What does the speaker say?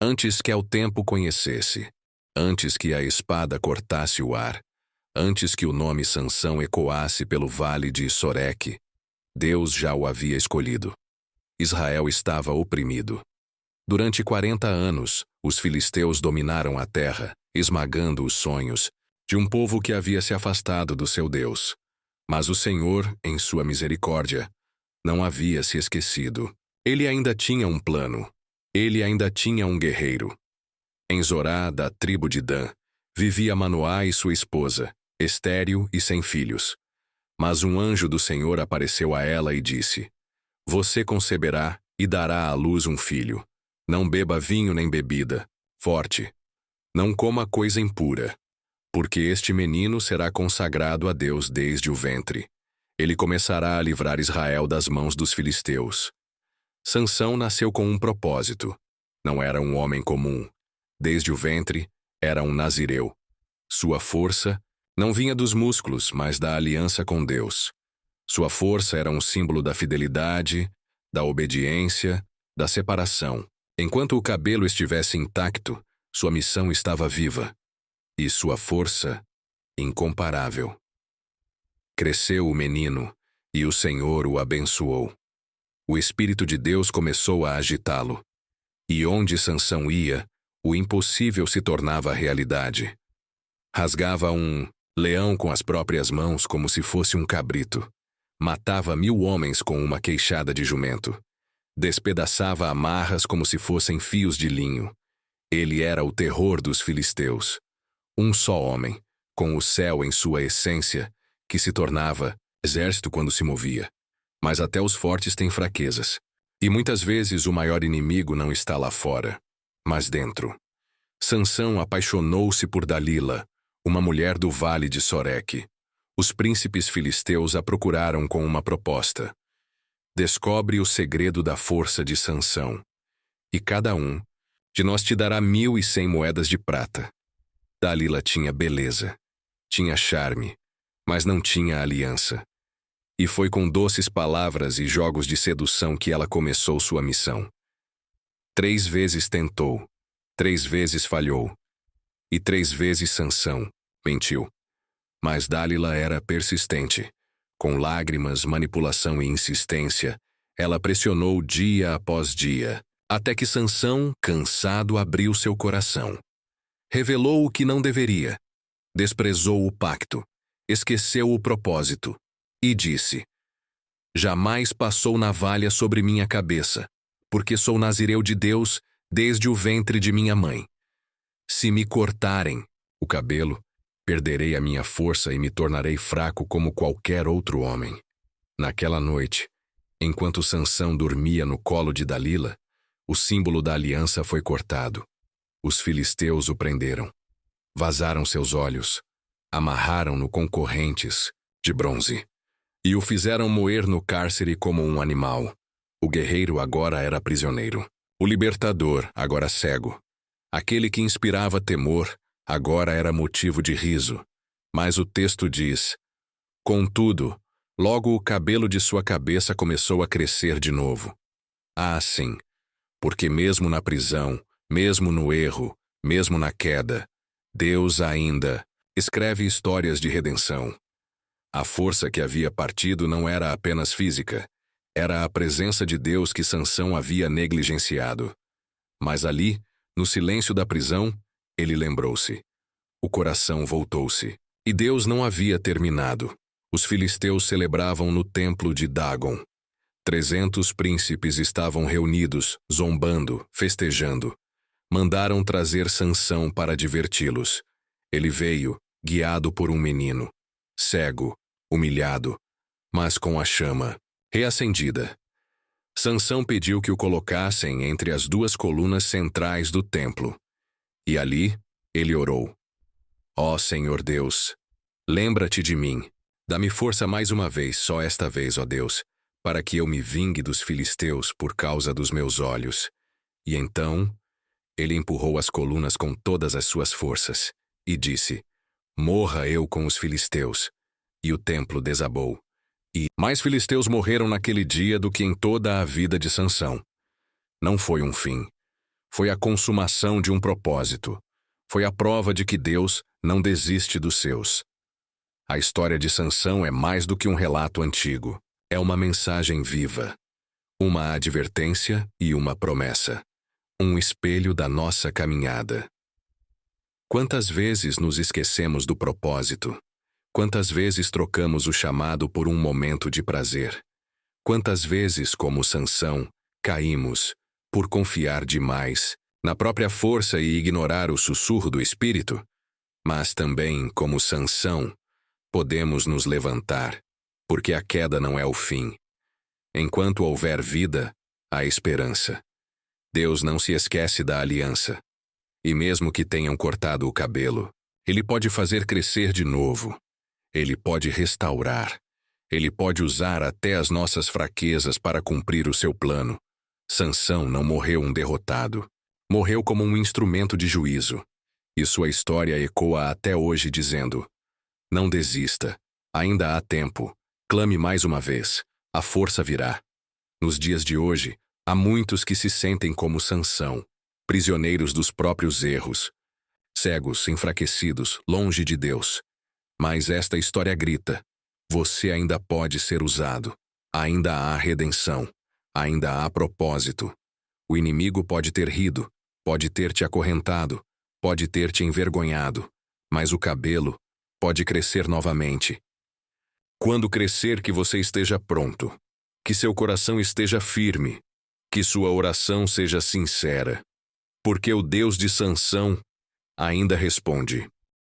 Antes que ao tempo conhecesse, antes que a espada cortasse o ar, antes que o nome Sansão ecoasse pelo vale de Soreque, Deus já o havia escolhido. Israel estava oprimido. Durante 40 anos, os filisteus dominaram a terra, esmagando os sonhos de um povo que havia se afastado do seu Deus. Mas o Senhor, em sua misericórdia, não havia se esquecido. Ele ainda tinha um plano. Ele ainda tinha um guerreiro. Em Zorá, da tribo de Dan, vivia Manoá e sua esposa, estéril e sem filhos. Mas um anjo do Senhor apareceu a ela e disse: Você conceberá e dará à luz um filho. Não beba vinho nem bebida forte. Não coma coisa impura, porque este menino será consagrado a Deus desde o ventre. Ele começará a livrar Israel das mãos dos filisteus. Sansão nasceu com um propósito. Não era um homem comum. Desde o ventre, era um nazireu. Sua força não vinha dos músculos, mas da aliança com Deus. Sua força era um símbolo da fidelidade, da obediência, da separação. Enquanto o cabelo estivesse intacto, sua missão estava viva. E sua força, incomparável. Cresceu o menino, e o Senhor o abençoou. O Espírito de Deus começou a agitá-lo. E onde Sansão ia, o impossível se tornava realidade. Rasgava um leão com as próprias mãos como se fosse um cabrito. Matava 1000 homens com uma queixada de jumento. Despedaçava amarras como se fossem fios de linho. Ele era o terror dos filisteus. Um só homem, com o céu em sua essência, que se tornava exército quando se movia. Mas até os fortes têm fraquezas. E muitas vezes o maior inimigo não está lá fora, mas dentro. Sansão apaixonou-se por Dalila, uma mulher do vale de Soreque. Os príncipes filisteus a procuraram com uma proposta. Descobre o segredo da força de Sansão. E cada um de nós te dará 1.100 moedas de prata. Dalila tinha beleza, tinha charme, mas não tinha aliança. E foi com doces palavras e jogos de sedução que ela começou sua missão. 3 vezes tentou, 3 vezes falhou, e 3 vezes Sansão mentiu. Mas Dalila era persistente. Com lágrimas, manipulação e insistência, ela pressionou dia após dia, até que Sansão, cansado, abriu seu coração. Revelou o que não deveria, desprezou o pacto, esqueceu o propósito, e disse: Jamais passou navalha sobre minha cabeça, porque sou nazireu de Deus desde o ventre de minha mãe. Se me cortarem o cabelo, perderei a minha força e me tornarei fraco como qualquer outro homem. Naquela noite, enquanto Sansão dormia no colo de Dalila, o símbolo da aliança foi cortado. Os filisteus o prenderam. Vazaram seus olhos. Amarraram-no com correntes de bronze. E o fizeram moer no cárcere como um animal. O guerreiro agora era prisioneiro. O libertador, agora cego. Aquele que inspirava temor, agora era motivo de riso. Mas o texto diz: Contudo, logo o cabelo de sua cabeça começou a crescer de novo. Ah, sim, porque mesmo na prisão, mesmo no erro, mesmo na queda, Deus ainda escreve histórias de redenção. A força que havia partido não era apenas física, era a presença de Deus que Sansão havia negligenciado. Mas ali, no silêncio da prisão, ele lembrou-se. O coração voltou-se. E Deus não havia terminado. Os filisteus celebravam no templo de Dagon. 300 príncipes estavam reunidos, zombando, festejando. Mandaram trazer Sansão para diverti-los. Ele veio, guiado por um menino, cego, humilhado, mas com a chama reacendida. Sansão pediu que o colocassem entre as 2 colunas centrais do templo. E ali, ele orou: Ó Senhor Deus, lembra-te de mim. Dá-me força mais uma vez, só esta vez, ó Deus, para que eu me vingue dos filisteus por causa dos meus olhos. E então, ele empurrou as colunas com todas as suas forças, e disse: Morra eu com os filisteus. E o templo desabou. E mais filisteus morreram naquele dia do que em toda a vida de Sansão. Não foi um fim. Foi a consumação de um propósito. Foi a prova de que Deus não desiste dos seus. A história de Sansão é mais do que um relato antigo. É uma mensagem viva. Uma advertência e uma promessa. Um espelho da nossa caminhada. Quantas vezes nos esquecemos do propósito? Quantas vezes trocamos o chamado por um momento de prazer? Quantas vezes, como Sansão, caímos por confiar demais na própria força e ignorar o sussurro do Espírito? Mas também, como Sansão, podemos nos levantar, porque a queda não é o fim. Enquanto houver vida, há esperança. Deus não se esquece da aliança. E mesmo que tenham cortado o cabelo, Ele pode fazer crescer de novo. Ele pode restaurar. Ele pode usar até as nossas fraquezas para cumprir o seu plano. Sansão não morreu um derrotado. Morreu como um instrumento de juízo. E sua história ecoa até hoje dizendo: não desista. Ainda há tempo. Clame mais uma vez. A força virá. Nos dias de hoje, há muitos que se sentem como Sansão, prisioneiros dos próprios erros, cegos, enfraquecidos, longe de Deus. Mas esta história grita: você ainda pode ser usado. Ainda há redenção. Ainda há propósito. O inimigo pode ter rido, pode ter te acorrentado, pode ter te envergonhado, mas o cabelo pode crescer novamente. Quando crescer, que você esteja pronto, que seu coração esteja firme, que sua oração seja sincera, porque o Deus de Sansão ainda responde.